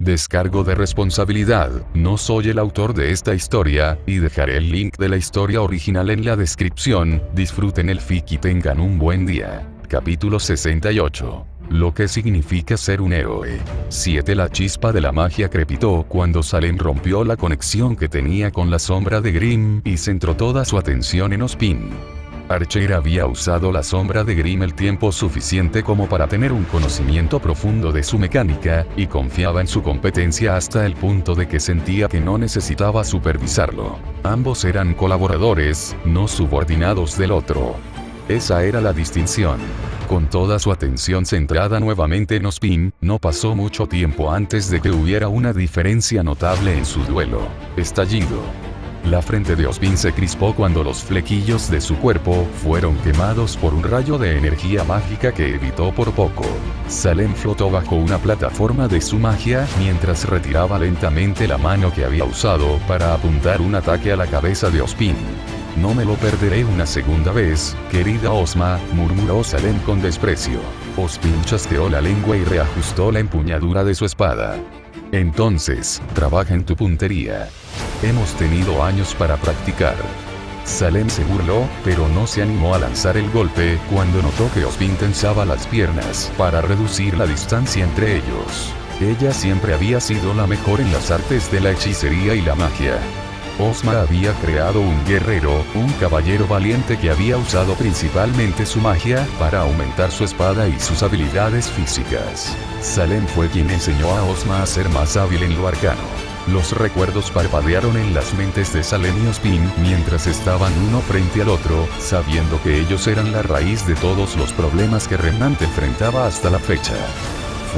Descargo de responsabilidad, no soy el autor de esta historia, y dejaré el link de la historia original en la descripción. Disfruten el fic y tengan un buen día. Capítulo 68. Lo que significa ser un héroe. 7. La chispa de la magia crepitó cuando Salem rompió la conexión que tenía con la sombra de Grimm y centró toda su atención en Ozpin. Archer había usado la sombra de Grimm el tiempo suficiente como para tener un conocimiento profundo de su mecánica, y confiaba en su competencia hasta el punto de que sentía que no necesitaba supervisarlo. Ambos eran colaboradores, no subordinados del otro. Esa era la distinción. Con toda su atención centrada nuevamente en Ozpin, no pasó mucho tiempo antes de que hubiera una diferencia notable en su duelo. Estallido. La frente de Ozpin se crispó cuando los flequillos de su cuerpo fueron quemados por un rayo de energía mágica que evitó por poco. Salem flotó bajo una plataforma de su magia mientras retiraba lentamente la mano que había usado para apuntar un ataque a la cabeza de Ozpin. No me lo perderé una segunda vez, querida Ozma, murmuró Salem con desprecio. Ozpin chasqueó la lengua y reajustó la empuñadura de su espada. Entonces, trabaja en tu puntería. Hemos tenido años para practicar. Salem se burló, pero no se animó a lanzar el golpe cuando notó que Ozpin tensaba las piernas para reducir la distancia entre ellos. Ella siempre había sido la mejor en las artes de la hechicería y la magia. Ozma había creado un guerrero, un caballero valiente que había usado principalmente su magia para aumentar su espada y sus habilidades físicas. Salem fue quien enseñó a Ozma a ser más hábil en lo arcano. Los recuerdos parpadearon en las mentes de Salem y Ozpin mientras estaban uno frente al otro, sabiendo que ellos eran la raíz de todos los problemas que Remnant enfrentaba hasta la fecha.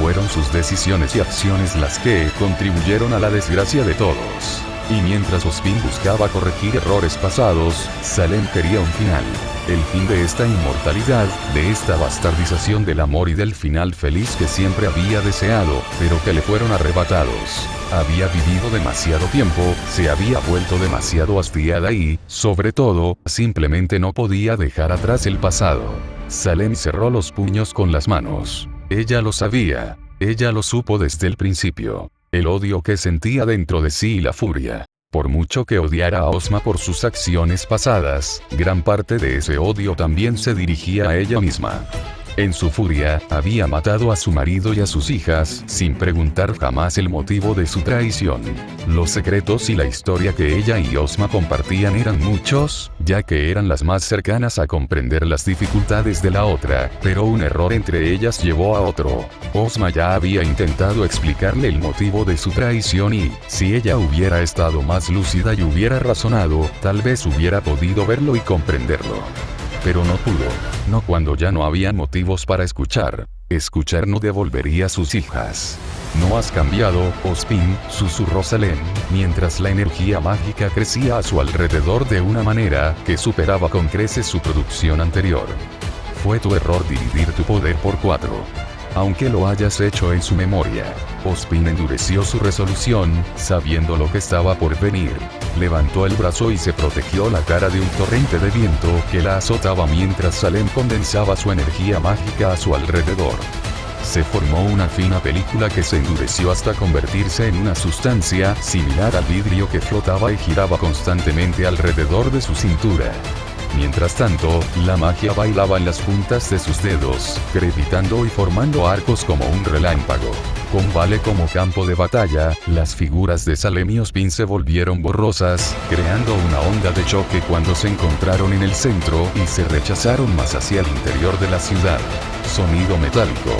Fueron sus decisiones y acciones las que contribuyeron a la desgracia de todos. Y mientras Ozpin buscaba corregir errores pasados, Salem quería un final. El fin de esta inmortalidad, de esta bastardización del amor y del final feliz que siempre había deseado, pero que le fueron arrebatados. Había vivido demasiado tiempo, se había vuelto demasiado hastiada y, sobre todo, simplemente no podía dejar atrás el pasado. Salem cerró los puños con las manos. Ella lo sabía. Ella lo supo desde el principio. El odio que sentía dentro de sí y la furia. Por mucho que odiara a Ozma por sus acciones pasadas, gran parte de ese odio también se dirigía a ella misma. En su furia, había matado a su marido y a sus hijas, sin preguntar jamás el motivo de su traición. Los secretos y la historia que ella y Ozma compartían eran muchos, ya que eran las más cercanas a comprender las dificultades de la otra, pero un error entre ellas llevó a otro. Ozma ya había intentado explicarle el motivo de su traición y, si ella hubiera estado más lúcida y hubiera razonado, tal vez hubiera podido verlo y comprenderlo. Pero no pudo. No cuando ya no había motivos para escuchar. Escuchar no devolvería a sus hijas. No has cambiado, Ozpin, susurró Salem, mientras la energía mágica crecía a su alrededor de una manera que superaba con creces su producción anterior. Fue tu error dividir tu poder por 4. Aunque lo hayas hecho en su memoria. Ozpin endureció su resolución, sabiendo lo que estaba por venir. Levantó el brazo y se protegió la cara de un torrente de viento que la azotaba mientras Salem condensaba su energía mágica a su alrededor. Se formó una fina película que se endureció hasta convertirse en una sustancia similar al vidrio que flotaba y giraba constantemente alrededor de su cintura. Mientras tanto, la magia bailaba en las puntas de sus dedos, crepitando y formando arcos como un relámpago. Con Vale como campo de batalla, las figuras de Salem y Ozpin se volvieron borrosas, creando una onda de choque cuando se encontraron en el centro y se rechazaron más hacia el interior de la ciudad. Sonido metálico.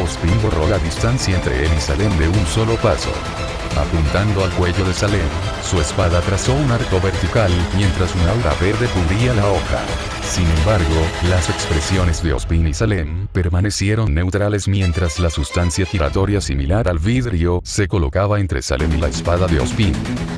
Ozpin borró la distancia entre él y Salem de un solo paso. Apuntando al cuello de Salem, su espada trazó un arco vertical mientras un aura verde cubría la hoja. Sin embargo, las expresiones de Ozpin y Salem permanecieron neutrales mientras la sustancia giratoria similar al vidrio se colocaba entre Salem y la espada de Ozpin.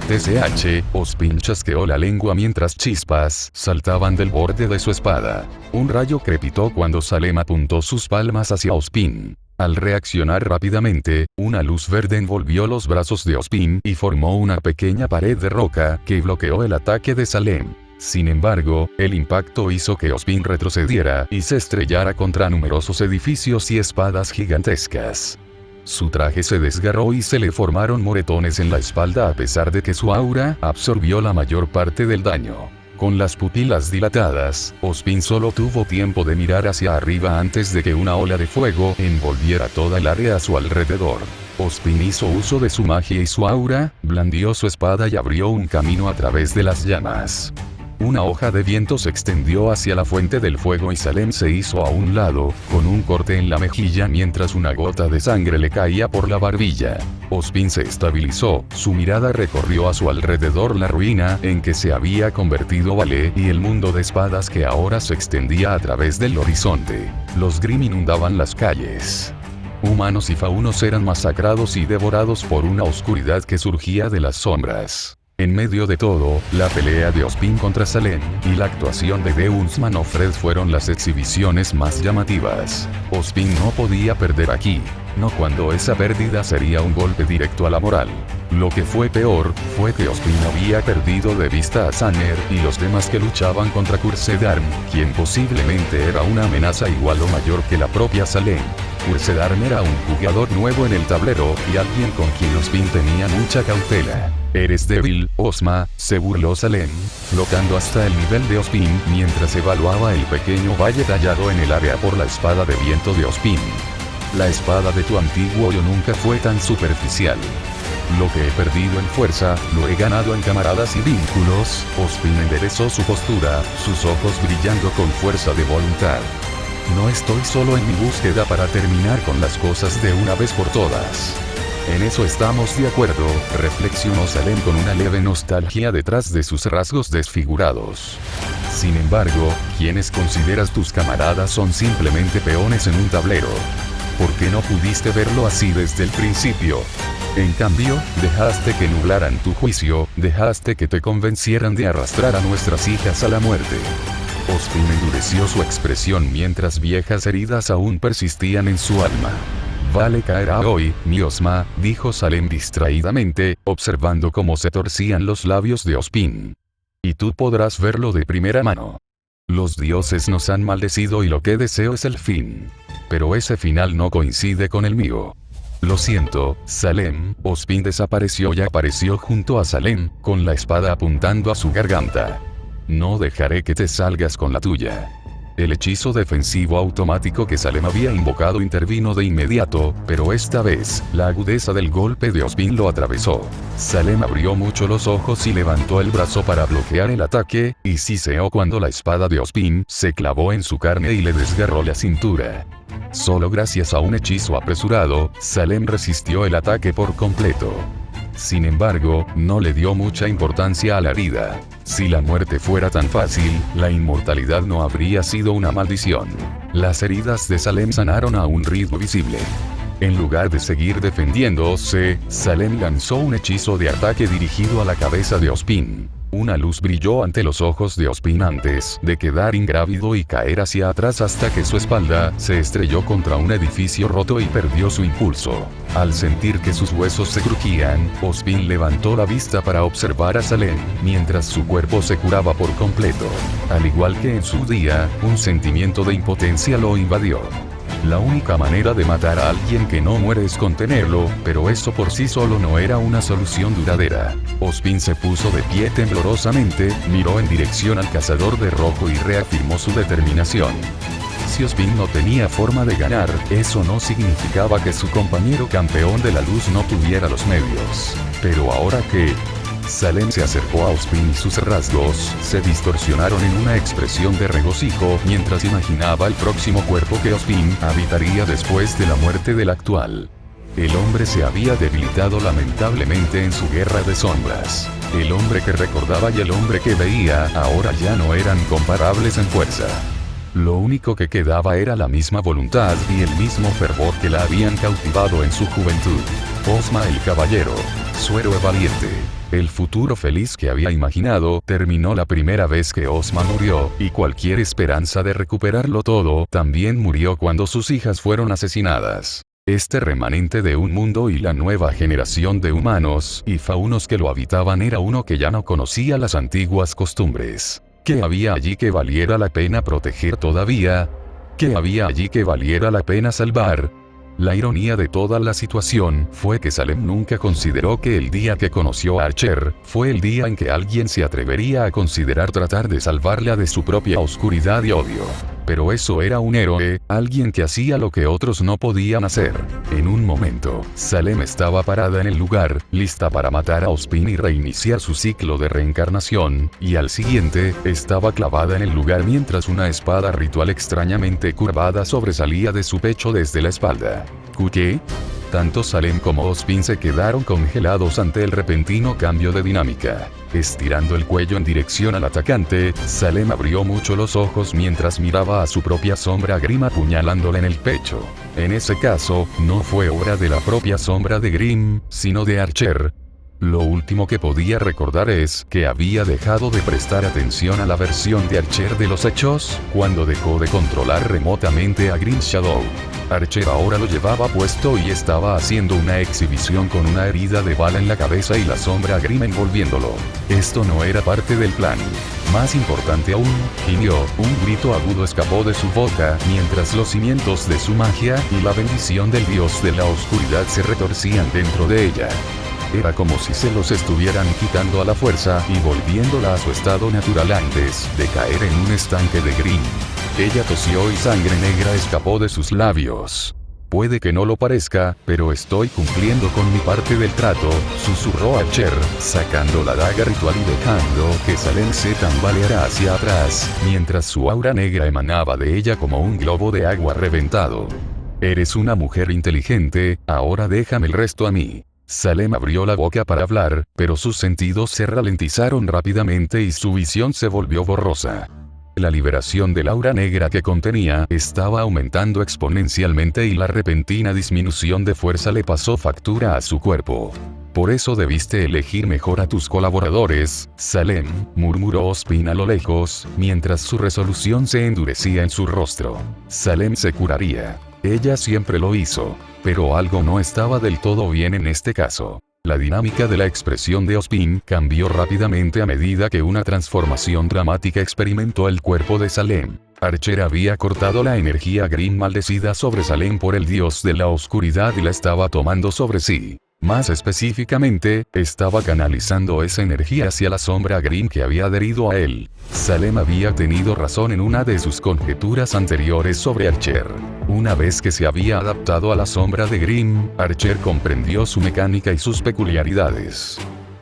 TSH, Ozpin chasqueó la lengua mientras chispas saltaban del borde de su espada. Un rayo crepitó cuando Salem apuntó sus palmas hacia Ozpin. Al reaccionar rápidamente, una luz verde envolvió los brazos de Ozpin y formó una pequeña pared de roca que bloqueó el ataque de Salem. Sin embargo, el impacto hizo que Ozpin retrocediera y se estrellara contra numerosos edificios y espadas gigantescas. Su traje se desgarró y se le formaron moretones en la espalda a pesar de que su aura absorbió la mayor parte del daño. Con las pupilas dilatadas, Ozpin solo tuvo tiempo de mirar hacia arriba antes de que una ola de fuego envolviera toda el área a su alrededor. Ozpin hizo uso de su magia y su aura, blandió su espada y abrió un camino a través de las llamas. Una hoja de viento se extendió hacia la fuente del fuego y Salem se hizo a un lado, con un corte en la mejilla mientras una gota de sangre le caía por la barbilla. Ozpin se estabilizó, su mirada recorrió a su alrededor la ruina en que se había convertido Vale y el mundo de espadas que ahora se extendía a través del horizonte. Los Grimm inundaban las calles. Humanos y faunos eran masacrados y devorados por una oscuridad que surgía de las sombras. En medio de todo, la pelea de Ozpin contra Salem y la actuación de Deus Manofred fueron las exhibiciones más llamativas. Ozpin no podía perder aquí, no cuando esa pérdida sería un golpe directo a la moral. Lo que fue peor, fue que Ozpin había perdido de vista a Sanner y los demás que luchaban contra Cursedarm, quien posiblemente era una amenaza igual o mayor que la propia Salem. Cursedarm era un jugador nuevo en el tablero y alguien con quien Ozpin tenía mucha cautela. «Eres débil, Ozma», se burló Salem, flotando hasta el nivel de Ozpin mientras evaluaba el pequeño valle tallado en el área por la espada de viento de Ozpin. «La espada de tu antiguo yo nunca fue tan superficial. Lo que he perdido en fuerza, lo he ganado en camaradas y vínculos». Ozpin enderezó su postura, sus ojos brillando con fuerza de voluntad. «No estoy solo en mi búsqueda para terminar con las cosas de una vez por todas». «En eso estamos de acuerdo», reflexionó Salem con una leve nostalgia detrás de sus rasgos desfigurados. «Sin embargo, quienes consideras tus camaradas son simplemente peones en un tablero. ¿Por qué no pudiste verlo así desde el principio? En cambio, dejaste que nublaran tu juicio, dejaste que te convencieran de arrastrar a nuestras hijas a la muerte». Ozpin endureció su expresión mientras viejas heridas aún persistían en su alma. «Vale caerá hoy, mi Ozma», dijo Salem distraídamente, observando cómo se torcían los labios de Ozpin. «Y tú podrás verlo de primera mano. Los dioses nos han maldecido y lo que deseo es el fin. Pero ese final no coincide con el mío». «Lo siento, Salem». Ozpin desapareció y apareció junto a Salem, con la espada apuntando a su garganta. «No dejaré que te salgas con la tuya». El hechizo defensivo automático que Salem había invocado intervino de inmediato, pero esta vez, la agudeza del golpe de Ozpin lo atravesó. Salem abrió mucho los ojos y levantó el brazo para bloquear el ataque, y siseó cuando la espada de Ozpin se clavó en su carne y le desgarró la cintura. Solo gracias a un hechizo apresurado, Salem resistió el ataque por completo. Sin embargo, no le dio mucha importancia a la herida. Si la muerte fuera tan fácil, la inmortalidad no habría sido una maldición. Las heridas de Salem sanaron a un ritmo visible. En lugar de seguir defendiéndose, Salem lanzó un hechizo de ataque dirigido a la cabeza de Ozpin. Una luz brilló ante los ojos de Ozpin antes de quedar ingrávido y caer hacia atrás hasta que su espalda se estrelló contra un edificio roto y perdió su impulso. Al sentir que sus huesos se crujían, Ozpin levantó la vista para observar a Salem, mientras su cuerpo se curaba por completo. Al igual que en su día, un sentimiento de impotencia lo invadió. La única manera de matar a alguien que no muere es contenerlo, pero eso por sí solo no era una solución duradera. Ozpin se puso de pie temblorosamente, miró en dirección al cazador de rojo y reafirmó su determinación. Si Ozpin no tenía forma de ganar, eso no significaba que su compañero campeón de la luz no tuviera los medios. Pero ahora que... Salem se acercó a Ozpin y sus rasgos se distorsionaron en una expresión de regocijo mientras imaginaba el próximo cuerpo que Ozpin habitaría después de la muerte del actual. El hombre se había debilitado lamentablemente en su guerra de sombras. El hombre que recordaba y el hombre que veía ahora ya no eran comparables en fuerza. Lo único que quedaba era la misma voluntad y el mismo fervor que la habían cautivado en su juventud. Ozma el caballero, su héroe valiente. El futuro feliz que había imaginado terminó la primera vez que Ozma murió, y cualquier esperanza de recuperarlo todo también murió cuando sus hijas fueron asesinadas. Este remanente de un mundo y la nueva generación de humanos y faunos que lo habitaban era uno que ya no conocía las antiguas costumbres. ¿Qué había allí que valiera la pena proteger todavía? ¿Qué había allí que valiera la pena salvar? La ironía de toda la situación fue que Salem nunca consideró que el día que conoció a Archer fue el día en que alguien se atrevería a considerar tratar de salvarla de su propia oscuridad y odio. Pero eso era un héroe, alguien que hacía lo que otros no podían hacer. En un momento, Salem estaba parada en el lugar, lista para matar a Ozpin y reiniciar su ciclo de reencarnación, y al siguiente, estaba clavada en el lugar mientras una espada ritual extrañamente curvada sobresalía de su pecho desde la espalda. ¿Qué? Tanto Salem como Ozpin se quedaron congelados ante el repentino cambio de dinámica. Estirando el cuello en dirección al atacante, Salem abrió mucho los ojos mientras miraba a su propia sombra Grimm apuñalándola en el pecho. En ese caso, no fue obra de la propia sombra de Grimm, sino de Archer. Lo último que podía recordar es que había dejado de prestar atención a la versión de Archer de los hechos, cuando dejó de controlar remotamente a Green Shadow. Archer ahora lo llevaba puesto y estaba haciendo una exhibición con una herida de bala en la cabeza y la sombra Grimm envolviéndolo. Esto no era parte del plan. Más importante aún, gimió, un grito agudo escapó de su boca mientras los cimientos de su magia y la bendición del dios de la oscuridad se retorcían dentro de ella. Era como si se los estuvieran quitando a la fuerza y volviéndola a su estado natural antes de caer en un estanque de Grimm. Ella tosió y sangre negra escapó de sus labios. Puede que no lo parezca, pero estoy cumpliendo con mi parte del trato, susurró Archer, sacando la daga ritual y dejando que Salem se tambaleara hacia atrás, mientras su aura negra emanaba de ella como un globo de agua reventado. Eres una mujer inteligente, ahora déjame el resto a mí. Salem abrió la boca para hablar, pero sus sentidos se ralentizaron rápidamente y su visión se volvió borrosa. La liberación del aura negra que contenía estaba aumentando exponencialmente y la repentina disminución de fuerza le pasó factura a su cuerpo. Por eso debiste elegir mejor a tus colaboradores, Salem, murmuró Ozpin a lo lejos, mientras su resolución se endurecía en su rostro. Salem se curaría. Ella siempre lo hizo. Pero algo no estaba del todo bien en este caso. La dinámica de la expresión de Ozpin cambió rápidamente a medida que una transformación dramática experimentó el cuerpo de Salem. Archer había cortado la energía Grimm maldecida sobre Salem por el dios de la oscuridad y la estaba tomando sobre sí. Más específicamente, estaba canalizando esa energía hacia la sombra Grimm que había adherido a él. Salem había tenido razón en una de sus conjeturas anteriores sobre Archer. Una vez que se había adaptado a la sombra de Grimm, Archer comprendió su mecánica y sus peculiaridades.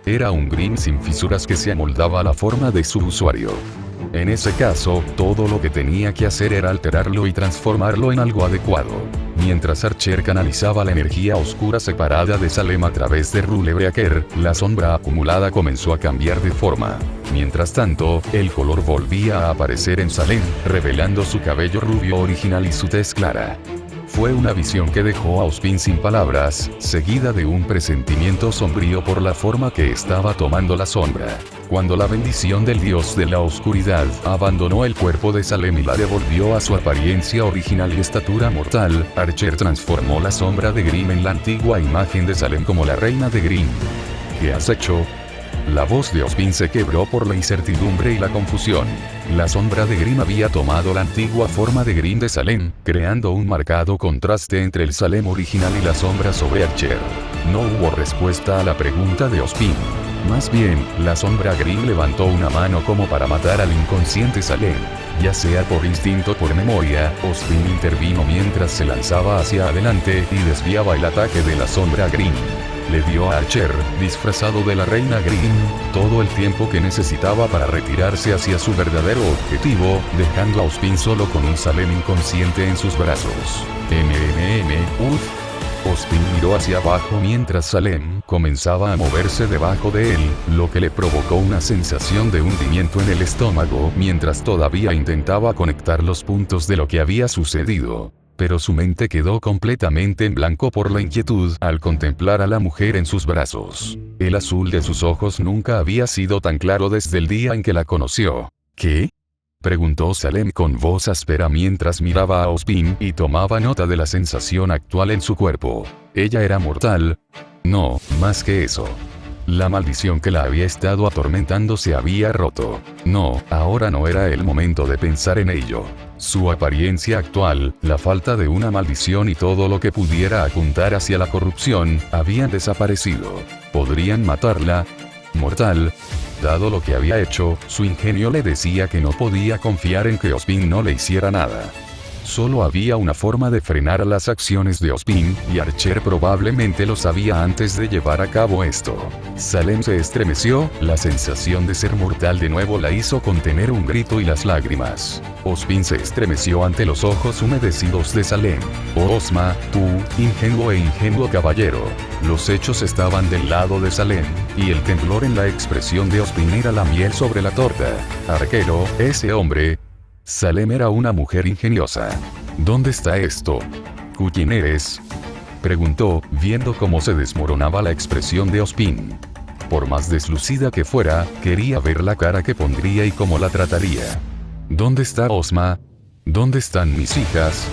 Era un Grimm sin fisuras que se amoldaba a la forma de su usuario. En ese caso, todo lo que tenía que hacer era alterarlo y transformarlo en algo adecuado. Mientras Archer canalizaba la energía oscura separada de Salem a través de Rulebreaker, la sombra acumulada comenzó a cambiar de forma. Mientras tanto, el color volvía a aparecer en Salem, revelando su cabello rubio original y su tez clara. Fue una visión que dejó a Ozpin sin palabras, seguida de un presentimiento sombrío por la forma que estaba tomando la sombra. Cuando la bendición del dios de la oscuridad abandonó el cuerpo de Salem y la devolvió a su apariencia original y estatura mortal, Archer transformó la sombra de Grimm en la antigua imagen de Salem como la reina de Grimm. ¿Qué has hecho? La voz de Ozpin se quebró por la incertidumbre y la confusión. La sombra de Grimm había tomado la antigua forma de Grimm de Salem, creando un marcado contraste entre el Salem original y la sombra sobre Archer. No hubo respuesta a la pregunta de Ozpin. Más bien, la sombra Grimm levantó una mano como para matar al inconsciente Salem. Ya sea por instinto o por memoria, Ozpin intervino mientras se lanzaba hacia adelante y desviaba el ataque de la sombra Grimm. Le dio a Archer, disfrazado de la reina Grimm, todo el tiempo que necesitaba para retirarse hacia su verdadero objetivo, dejando a Ozpin solo con un Salem inconsciente en sus brazos. Ozpin miró hacia abajo mientras Salem comenzaba a moverse debajo de él, lo que le provocó una sensación de hundimiento en el estómago mientras todavía intentaba conectar los puntos de lo que había sucedido. Pero su mente quedó completamente en blanco por la inquietud al contemplar a la mujer en sus brazos. El azul de sus ojos nunca había sido tan claro desde el día en que la conoció. ¿Qué? Preguntó Salem con voz áspera mientras miraba a Ozpin y tomaba nota de la sensación actual en su cuerpo. ¿Ella era mortal? No, más que eso. La maldición que la había estado atormentando se había roto. No, ahora no era el momento de pensar en ello. Su apariencia actual, la falta de una maldición y todo lo que pudiera apuntar hacia la corrupción, habían desaparecido. ¿Podrían matarla? Mortal. Dado lo que había hecho, su ingenio le decía que no podía confiar en que Ozpin no le hiciera nada. Solo había una forma de frenar las acciones de Ozpin, y Archer probablemente lo sabía antes de llevar a cabo esto. Salem se estremeció, la sensación de ser mortal de nuevo la hizo contener un grito y las lágrimas. Ozpin se estremeció ante los ojos humedecidos de Salem. Oh Ozma, tú, ingenuo caballero. Los hechos estaban del lado de Salem, y el temblor en la expresión de Ozpin era la miel sobre la torta. Arquero, ese hombre. Salem era una mujer ingeniosa. ¿Dónde está esto? ¿Quién eres? Preguntó, viendo cómo se desmoronaba la expresión de Ozpin. Por más deslucida que fuera, quería ver la cara que pondría y cómo la trataría. ¿Dónde está Ozma? ¿Dónde están mis hijas?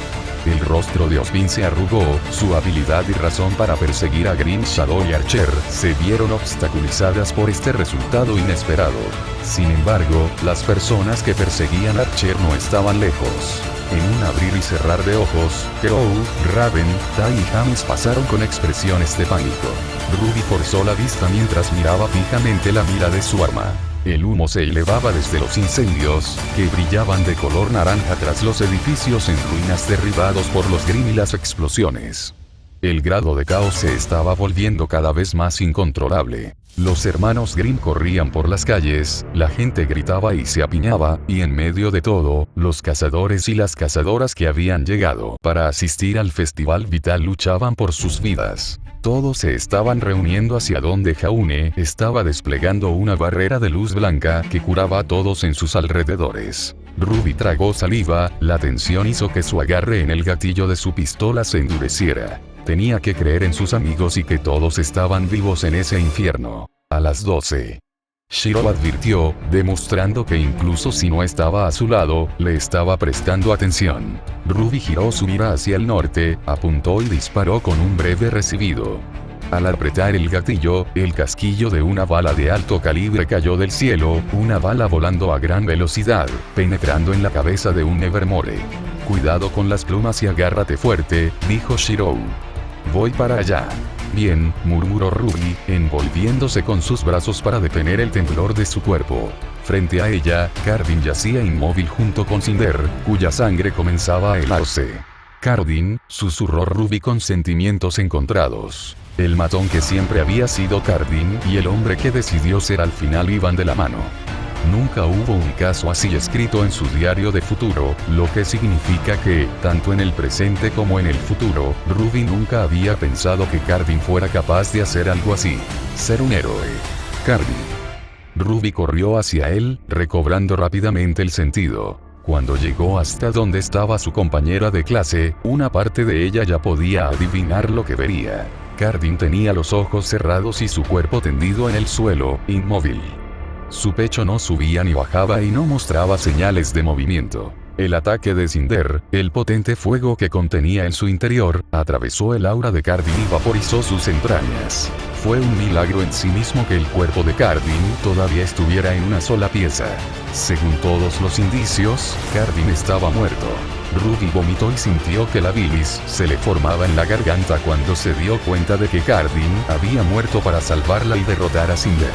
El rostro de Ozpin se arrugó, su habilidad y razón para perseguir a Grim Shadow y Archer se vieron obstaculizadas por este resultado inesperado. Sin embargo, las personas que perseguían a Archer no estaban lejos. En un abrir y cerrar de ojos, Crow, Raven, Tai y James pasaron con expresiones de pánico. Ruby forzó la vista mientras miraba fijamente la mira de su arma. El humo se elevaba desde los incendios, que brillaban de color naranja tras los edificios en ruinas derribados por los Grimm y las explosiones. El grado de caos se estaba volviendo cada vez más incontrolable. Los hermanos Grimm corrían por las calles, la gente gritaba y se apiñaba, y en medio de todo, los cazadores y las cazadoras que habían llegado para asistir al festival vital luchaban por sus vidas. Todos se estaban reuniendo hacia donde Jaune estaba desplegando una barrera de luz blanca que curaba a todos en sus alrededores. Ruby tragó saliva, la tensión hizo que su agarre en el gatillo de su pistola se endureciera. Tenía que creer en sus amigos y que todos estaban vivos en ese infierno. A las 12. Shiro advirtió, demostrando que incluso si no estaba a su lado, le estaba prestando atención. Ruby giró su mira hacia el norte, apuntó y disparó con un breve recibido. Al apretar el gatillo, el casquillo de una bala de alto calibre cayó del cielo, una bala volando a gran velocidad, penetrando en la cabeza de un Nevermore. Cuidado con las plumas y agárrate fuerte, dijo Shiro. Voy para allá. Bien, murmuró Ruby, envolviéndose con sus brazos para detener el temblor de su cuerpo. Frente a ella, Cardin yacía inmóvil junto con Cinder, cuya sangre comenzaba a helarse. Cardin, susurró Ruby con sentimientos encontrados. El matón que siempre había sido Cardin y el hombre que decidió ser al final iban de la mano. Nunca hubo un caso así escrito en su diario de futuro, lo que significa que, tanto en el presente como en el futuro, Ruby nunca había pensado que Cardin fuera capaz de hacer algo así. Ser un héroe. Cardin. Ruby corrió hacia él, recobrando rápidamente el sentido. Cuando llegó hasta donde estaba su compañera de clase, una parte de ella ya podía adivinar lo que vería. Cardin tenía los ojos cerrados y su cuerpo tendido en el suelo, inmóvil. Su pecho no subía ni bajaba y no mostraba señales de movimiento. El ataque de Cinder, el potente fuego que contenía en su interior, atravesó el aura de Cardin y vaporizó sus entrañas. Fue un milagro en sí mismo que el cuerpo de Cardin todavía estuviera en una sola pieza. Según todos los indicios, Cardin estaba muerto. Ruby vomitó y sintió que la bilis se le formaba en la garganta cuando se dio cuenta de que Cardin había muerto para salvarla y derrotar a Cinder.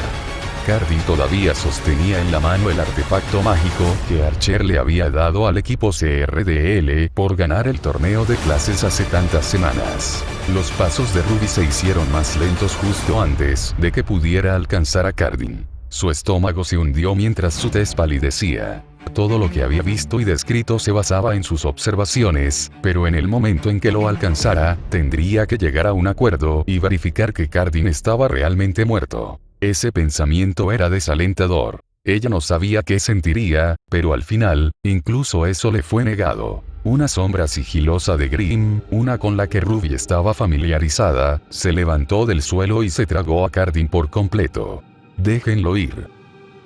Cardin todavía sostenía en la mano el artefacto mágico que Archer le había dado al equipo CRDL por ganar el torneo de clases hace tantas semanas. Los pasos de Ruby se hicieron más lentos justo antes de que pudiera alcanzar a Cardin. Su estómago se hundió mientras su tez palidecía. Todo lo que había visto y descrito se basaba en sus observaciones, pero en el momento en que lo alcanzara, tendría que llegar a un acuerdo y verificar que Cardin estaba realmente muerto. Ese pensamiento era desalentador. Ella no sabía qué sentiría, pero al final, incluso eso le fue negado. Una sombra sigilosa de Grimm, una con la que Ruby estaba familiarizada, se levantó del suelo y se tragó a Cardin por completo. «Déjenlo ir»,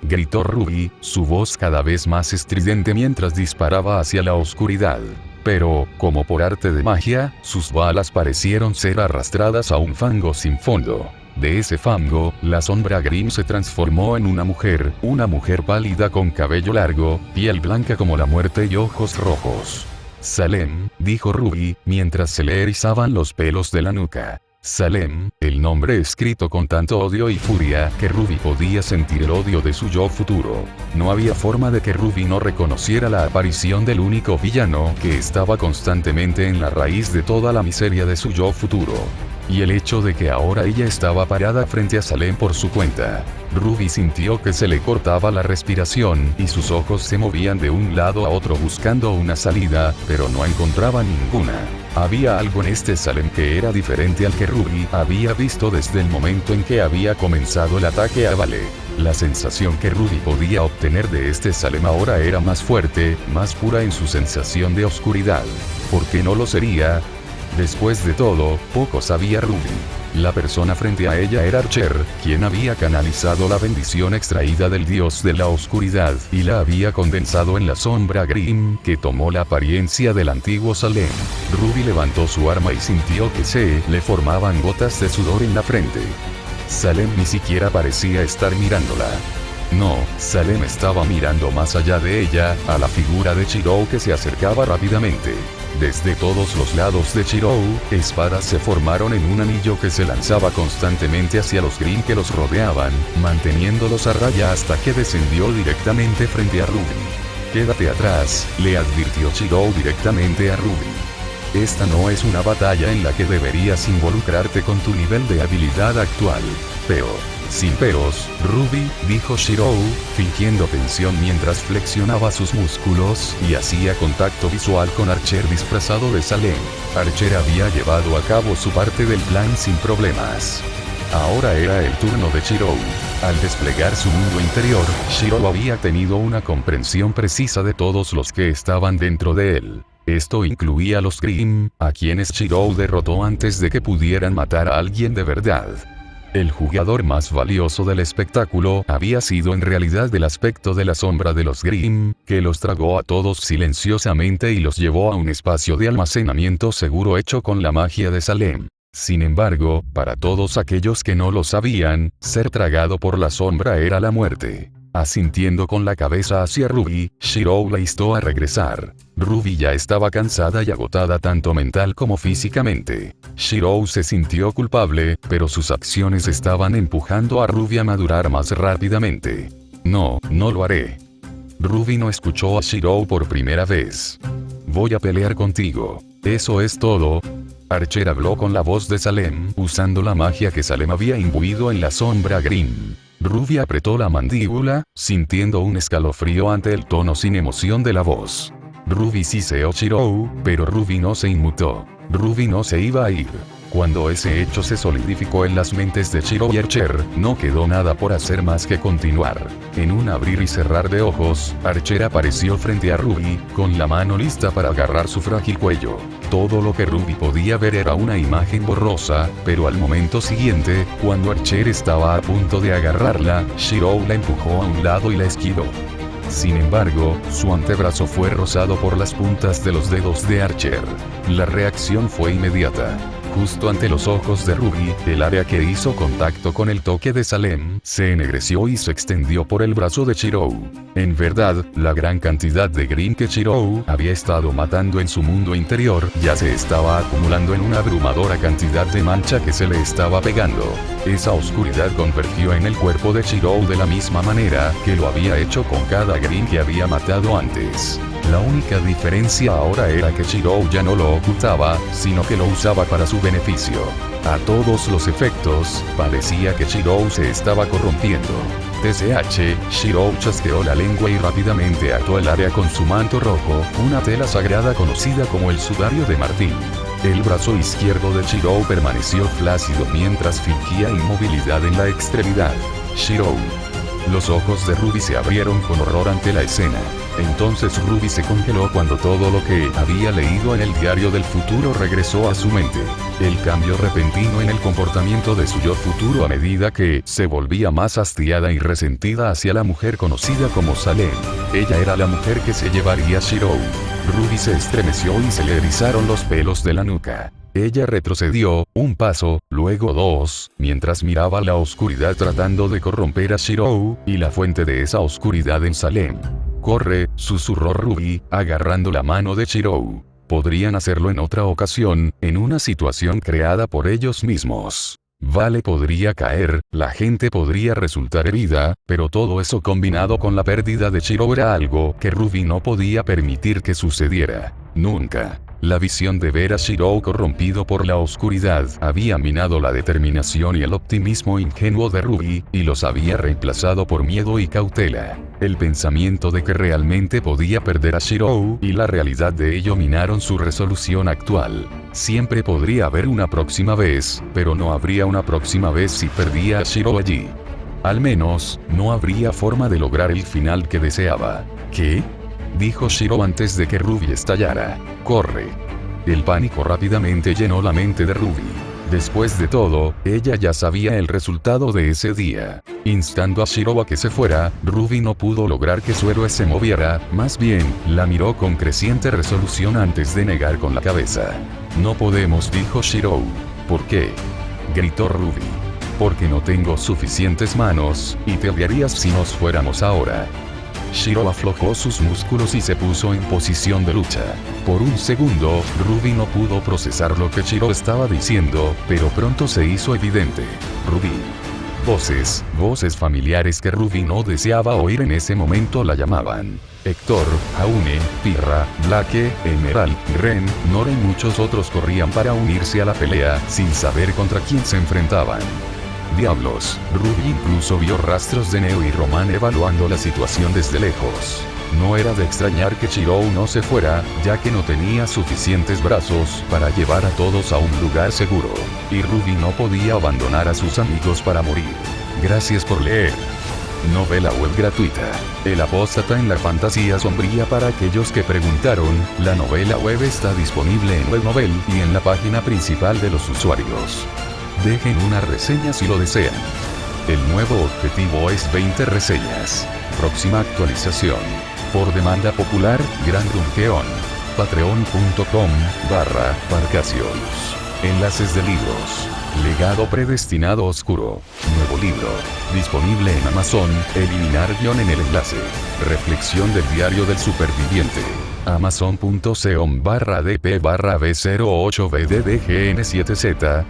gritó Ruby, su voz cada vez más estridente mientras disparaba hacia la oscuridad. Pero, como por arte de magia, sus balas parecieron ser arrastradas a un fango sin fondo. De ese fango, la sombra Grimm se transformó en una mujer pálida con cabello largo, piel blanca como la muerte y ojos rojos. Salem, dijo Ruby, mientras se le erizaban los pelos de la nuca. Salem, el nombre escrito con tanto odio y furia que Ruby podía sentir el odio de su yo futuro. No había forma de que Ruby no reconociera la aparición del único villano que estaba constantemente en la raíz de toda la miseria de su yo futuro. Y el hecho de que ahora ella estaba parada frente a Salem por su cuenta. Ruby sintió que se le cortaba la respiración y sus ojos se movían de un lado a otro buscando una salida, pero no encontraba ninguna. Había algo en este Salem que era diferente al que Ruby había visto desde el momento en que había comenzado el ataque a Vale. La sensación que Ruby podía obtener de este Salem ahora era más fuerte, más pura en su sensación de oscuridad. ¿Por qué no lo sería? Después de todo, poco sabía Ruby. La persona frente a ella era Archer, quien había canalizado la bendición extraída del dios de la oscuridad y la había condensado en la sombra Grimm, que tomó la apariencia del antiguo Salem. Ruby levantó su arma y sintió que se le formaban gotas de sudor en la frente. Salem ni siquiera parecía estar mirándola. No, Salem estaba mirando más allá de ella, a la figura de Chirou que se acercaba rápidamente. Desde todos los lados de Chirou, espadas se formaron en un anillo que se lanzaba constantemente hacia los Grimm que los rodeaban, manteniéndolos a raya hasta que descendió directamente frente a Ruby. Quédate atrás, le advirtió Chirou directamente a Ruby. Esta no es una batalla en la que deberías involucrarte con tu nivel de habilidad actual. Sin peros, Ruby, dijo Chirou, fingiendo tensión mientras flexionaba sus músculos y hacía contacto visual con Archer disfrazado de Salem. Archer había llevado a cabo su parte del plan sin problemas. Ahora era el turno de Chirou. Al desplegar su mundo interior, Chirou había tenido una comprensión precisa de todos los que estaban dentro de él. Esto incluía a los Grimm, a quienes Chirou derrotó antes de que pudieran matar a alguien de verdad. El jugador más valioso del espectáculo había sido en realidad el aspecto de la sombra de los Grimm, que los tragó a todos silenciosamente y los llevó a un espacio de almacenamiento seguro hecho con la magia de Salem. Sin embargo, para todos aquellos que no lo sabían, ser tragado por la sombra era la muerte. Asintiendo con la cabeza hacia Ruby, Chirou la instó a regresar. Ruby ya estaba cansada y agotada tanto mental como físicamente. Chirou se sintió culpable, pero sus acciones estaban empujando a Ruby a madurar más rápidamente. No lo haré. Ruby no escuchó a Chirou por primera vez. Voy a pelear contigo. ¿Eso es todo? Archer habló con la voz de Salem, usando la magia que Salem había imbuido en la sombra Grimm. Ruby apretó la mandíbula, sintiendo un escalofrío ante el tono sin emoción de la voz. Ruby siseó Chirou, pero Ruby no se inmutó. Ruby no se iba a ir. Cuando ese hecho se solidificó en las mentes de Chirou y Archer, no quedó nada por hacer más que continuar. En un abrir y cerrar de ojos, Archer apareció frente a Ruby, con la mano lista para agarrar su frágil cuello. Todo lo que Ruby podía ver era una imagen borrosa, pero al momento siguiente, cuando Archer estaba a punto de agarrarla, Chirou la empujó a un lado y la esquivó. Sin embargo, su antebrazo fue rozado por las puntas de los dedos de Archer. La reacción fue inmediata. Justo ante los ojos de Ruby, el área que hizo contacto con el toque de Salem se ennegreció y se extendió por el brazo de Chirou. En verdad, la gran cantidad de Grimm que Chirou había estado matando en su mundo interior ya se estaba acumulando en una abrumadora cantidad de mancha que se le estaba pegando. Esa oscuridad convergió en el cuerpo de Chirou de la misma manera que lo había hecho con cada Grimm que había matado antes. La única diferencia ahora era que Chirou ya no lo ocultaba, sino que lo usaba para su beneficio. A todos los efectos, parecía que Chirou se estaba corrompiendo. TSH, Chirou chasqueó la lengua y rápidamente ató el área con su manto rojo, una tela sagrada conocida como el sudario de Martín. El brazo izquierdo de Chirou permaneció flácido mientras fingía inmovilidad en la extremidad. Chirou. Los ojos de Ruby se abrieron con horror ante la escena. Entonces Ruby se congeló cuando todo lo que había leído en el diario del futuro regresó a su mente. El cambio repentino en el comportamiento de su yo futuro a medida que se volvía más hastiada y resentida hacia la mujer conocida como Salem. Ella era la mujer que se llevaría a Chirou. Ruby se estremeció y se le erizaron los pelos de la nuca. Ella retrocedió, un paso, luego dos, mientras miraba la oscuridad tratando de corromper a Shirou, y la fuente de esa oscuridad en Salem. «Corre», susurró Ruby, agarrando la mano de Shirou. Podrían hacerlo en otra ocasión, en una situación creada por ellos mismos. Vale podría caer, la gente podría resultar herida, pero todo eso combinado con la pérdida de Shirou era algo que Ruby no podía permitir que sucediera. Nunca. La visión de ver a Shirou corrompido por la oscuridad había minado la determinación y el optimismo ingenuo de Ruby, y los había reemplazado por miedo y cautela. El pensamiento de que realmente podía perder a Shirou y la realidad de ello minaron su resolución actual. Siempre podría haber una próxima vez, pero no habría una próxima vez si perdía a Shirou allí. Al menos, no habría forma de lograr el final que deseaba. ¿Qué?, dijo Shirou antes de que Ruby estallara. «Corre». El pánico rápidamente llenó la mente de Ruby. Después de todo, ella ya sabía el resultado de ese día. Instando a Shirou a que se fuera, Ruby no pudo lograr que su héroe se moviera, más bien, la miró con creciente resolución antes de negar con la cabeza. «No podemos», dijo Shirou. «¿Por qué?», gritó Ruby. «Porque no tengo suficientes manos, y te odiarías si nos fuéramos ahora». Shirou aflojó sus músculos y se puso en posición de lucha. Por un segundo, Ruby no pudo procesar lo que Shirou estaba diciendo, pero pronto se hizo evidente. Ruby. Voces familiares que Ruby no deseaba oír en ese momento la llamaban. Héctor, Jaune, Pirra, Blake, Emerald, Ren, Nora y muchos otros corrían para unirse a la pelea, sin saber contra quién se enfrentaban. Diablos, Ruby incluso vio rastros de Neo y Roman evaluando la situación desde lejos. No era de extrañar que Shirou no se fuera, ya que no tenía suficientes brazos para llevar a todos a un lugar seguro. Y Ruby no podía abandonar a sus amigos para morir. Gracias por leer. Novela web gratuita. El apóstata en la fantasía sombría. Para aquellos que preguntaron, la novela web está disponible en Webnovel y en la página principal de los usuarios. Dejen una reseña si lo desean. El nuevo objetivo es 20 reseñas. Próxima actualización. Por demanda popular, Gran Dungeon. Patreon.com/Parcasiolus. Enlaces de libros. Legado predestinado oscuro. Nuevo libro. Disponible en Amazon. Eliminar guión en el enlace. Reflexión del diario del superviviente. Amazon.com/dp/b08bddgn7z